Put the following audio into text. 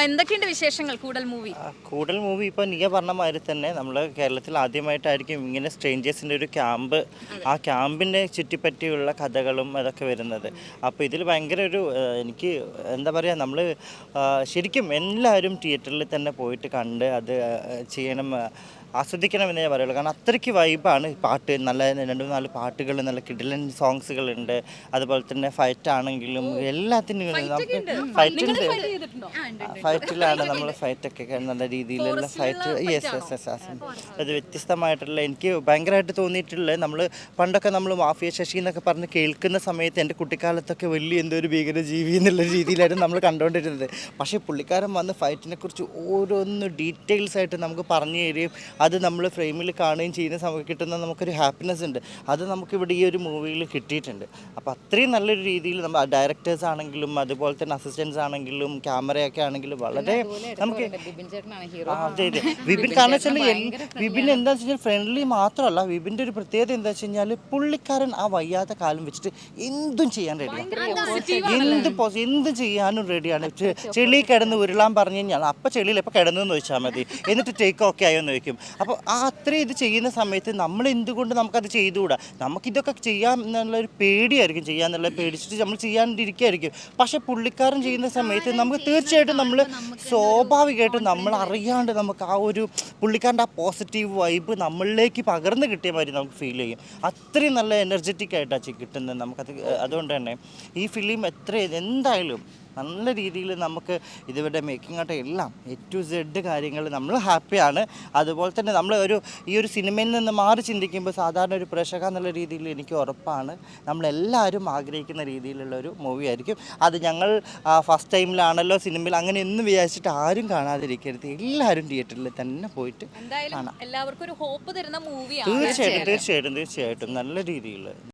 എന്തൊക്കെയുണ്ട് വിശേഷങ്ങൾ കൂടൽ മൂവി? കൂടൽ മൂവി ഇപ്പോൾ നീയ പറഞ്ഞ മാതിരി തന്നെ നമ്മൾ കേരളത്തിൽ ആദ്യമായിട്ടായിരിക്കും ഇങ്ങനെ സ്ട്രേഞ്ചേഴ്സിൻ്റെ ഒരു ക്യാമ്പ്, ആ ക്യാമ്പിനെ ചുറ്റിപ്പറ്റിയുള്ള കഥകളും അതൊക്കെ വരുന്നത്. അപ്പോൾ ഇതിൽ ഭയങ്കര ഒരു എനിക്ക് എന്താ പറയുക, നമ്മൾ ശരിക്കും എല്ലാവരും തിയേറ്ററിൽ തന്നെ പോയിട്ട് കണ്ട് അത് ചെയ്യണം, ആസ്വദിക്കണമെന്നേ പറയുള്ളൂ. കാരണം അത്രയ്ക്ക് വൈബാണ്. പാട്ട് നല്ല 2-4 പാട്ടുകൾ, നല്ല കിടിലൻ സോങ്സുകളുണ്ട്. അതുപോലെ തന്നെ ഫൈറ്റ് ആണെങ്കിലും എല്ലാത്തിനും നമുക്ക് ഫൈറ്റുണ്ട്. ഫൈറ്റിലാണ് നമ്മൾ ഫൈറ്റൊക്കെ നല്ല രീതിയിലുള്ള ഫൈറ്റ്. യെസ്. അത് വ്യത്യസ്തമായിട്ടുള്ള എനിക്ക് ഭയങ്കരമായിട്ട് തോന്നിയിട്ടുള്ളത്, നമ്മൾ പണ്ടൊക്കെ നമ്മൾ മാഫിയ ശശി എന്നൊക്കെ പറഞ്ഞ് കേൾക്കുന്ന സമയത്ത് എൻ്റെ കുട്ടിക്കാലത്തൊക്കെ വലിയ എന്തോ ഒരു ഭീകരജീവി എന്നുള്ള രീതിയിലായിരുന്നു നമ്മൾ കണ്ടുകൊണ്ടിരുന്നത്. പക്ഷേ പുള്ളിക്കാരൻ വന്ന് ഫൈറ്റിനെ കുറിച്ച് ഓരോന്ന് ഡീറ്റെയിൽസ് ആയിട്ട് നമുക്ക് പറഞ്ഞു തരികയും അത് നമ്മൾ ഫ്രെയിമിൽ കാണുകയും ചെയ്യുന്ന സമയം കിട്ടുന്ന നമുക്കൊരു ഹാപ്പിനെസ് ഉണ്ട്. അത് നമുക്കിവിടെ ഈ ഒരു മൂവിയിൽ കിട്ടിയിട്ടുണ്ട്. അപ്പോൾ അത്രയും നല്ലൊരു രീതിയിൽ നമ്മൾ ഡയറക്ടേഴ്സ് ആണെങ്കിലും അതുപോലെ തന്നെ അസിസ്റ്റൻസ് ആണെങ്കിലും ക്യാമറയൊക്കെ ആണെങ്കിലും വളരെ നമുക്ക് അതെ വിപിൻ. കാരണം വെച്ചാൽ വിപിൻ എന്താ വെച്ച് കഴിഞ്ഞാൽ ഫ്രണ്ട്ലി മാത്രമല്ല, വിപിൻ്റെ ഒരു പ്രത്യേകത എന്താ വെച്ച് കഴിഞ്ഞാൽ പുള്ളിക്കാരൻ ആ വയ്യാത്ത കാലം വെച്ചിട്ട് എന്തും ചെയ്യാൻ റെഡിയാണ്. എന്ത് ചെയ്യാനും റെഡിയാണ്. ചെളി കിടന്ന് ഉരുളാൻ പറഞ്ഞു കഴിഞ്ഞാൽ അപ്പം ചെളിയിൽ എപ്പോൾ കിടന്നെന്ന് ചോദിച്ചാൽ മതി, എന്നിട്ട് ടേക്ക് ഓക്കെ ആയോ എന്ന് ചോദിക്കും. അപ്പോൾ ആ അത്രയും ഇത് ചെയ്യുന്ന സമയത്ത് നമ്മൾ എന്തുകൊണ്ട് നമുക്കത് ചെയ്തുകൂടാ? നമുക്കിതൊക്കെ ചെയ്യാം എന്നുള്ളൊരു പേടിയായിരിക്കും, ചെയ്യാന്നുള്ള പേടിച്ചിട്ട് നമ്മൾ ചെയ്യാണ്ടിരിക്കുകയായിരിക്കും. പക്ഷേ പുള്ളിക്കാരൻ ചെയ്യുന്ന സമയത്ത് നമുക്ക് തീർച്ചയായിട്ടും നമ്മൾ സ്വാഭാവികമായിട്ടും നമ്മൾ അറിയാണ്ട് നമുക്ക് ആ ഒരു പുള്ളിക്കാരൻ്റെ ആ പോസിറ്റീവ് വൈബ് നമ്മളിലേക്ക് പകർന്ന് കിട്ടിയ മാതിരി നമുക്ക് ഫീൽ ചെയ്യും. അത്രയും നല്ല എനർജറ്റിക് ആയിട്ടാണ് കിട്ടുന്നത് നമുക്കത്. അതുകൊണ്ട് തന്നെ ഈ ഫിലിം എന്തായാലും നല്ല രീതിയിൽ നമുക്ക് ഇതിവിടെ മേക്കിംഗ് ആയിട്ട് എല്ലാം A to Z കാര്യങ്ങൾ നമ്മൾ ഹാപ്പിയാണ്. അതുപോലെ തന്നെ നമ്മൾ ഈ ഒരു സിനിമയിൽ നിന്ന് മാറി ചിന്തിക്കുമ്പോൾ സാധാരണ ഒരു പ്രേക്ഷക എന്നുള്ള രീതിയിൽ എനിക്ക് ഉറപ്പാണ് നമ്മളെല്ലാവരും ആഗ്രഹിക്കുന്ന രീതിയിലുള്ള ഒരു മൂവി ആയിരിക്കും. അത് ഞങ്ങൾ ഫസ്റ്റ് ടൈമിലാണല്ലോ സിനിമയിൽ അങ്ങനെ ഒന്നും വിചാരിച്ചിട്ട് ആരും കാണാതിരിക്കരുത്. എല്ലാവരും തിയേറ്ററിൽ തന്നെ പോയിട്ട് കാണാം. എല്ലാവർക്കും ഒരു ഹോപ്പ് തരുന്ന മൂവിയാണ്. തീർച്ചയായിട്ടും നല്ല രീതിയിൽ